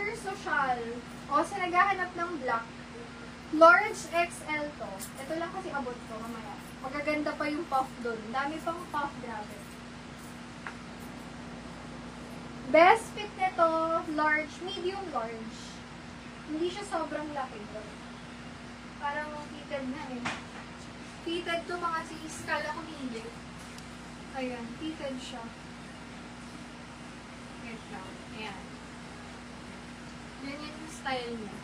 Color social. O, sa naghahanap ng black. Large XL to. Ito lang kasi abot ko mamaya. Magaganda pa yung puff doon. Dami pang puff, grabe. Best fit nito, large, medium large. Hindi siya sobrang laki. Parang fitted na eh. Fitted to mga sis. Kala ko hindi. Ayan, fitted siya. Wait lang. Ayan. Yan yung style niya.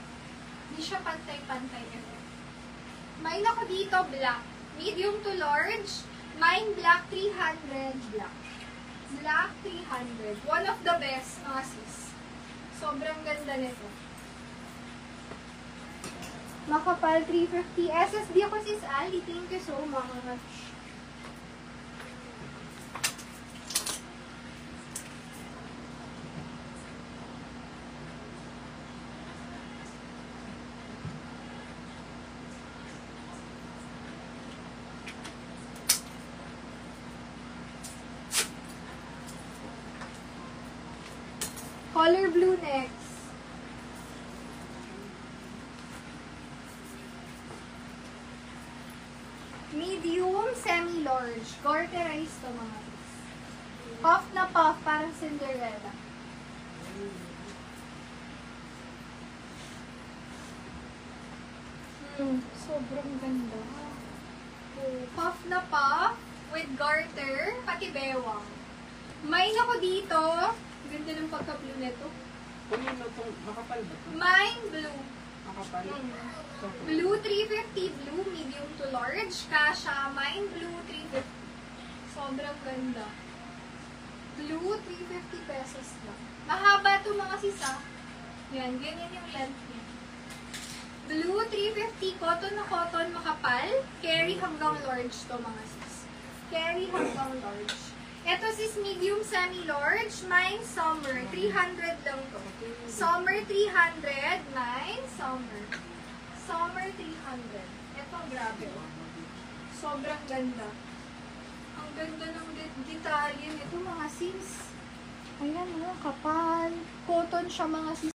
Hindi siya pantay-pantay ito. May ako dito, black. Medium to large. Mine black, 300 black. Black 300. One of the best, mga sis. Sobrang ganda nito. Makapal 350. SSD ako sis Ali. Thank you so much. Color blue next. Medium, semi-large. Garterized to mga sis. Puff na puff, parang Cinderella. Sobrang ganda. Puff na puff with garter, pati bewang. May ako dito. Ganda ng pagka-blue nito. Kung yun itong makapal ba ito? Mine blue. Makapal? Blue 350, blue medium to large. Kasha, mine blue 350. Sobrang ganda. Blue 350 pesos lang. Mahaba to mga sisa. Yan, ganyan yung length niya. Blue 350, cotton na cotton, makapal. Carry hanggang large to mga sis. Carry hanggang large. Ito sis medium semi-large, mine summer, 300 lang to. Summer 300, mine summer. Summer 300. Ito grabe. Sobrang ganda. Ang ganda ng detalye nito mga sis. Ayan, kapal. Cotton siya mga sis.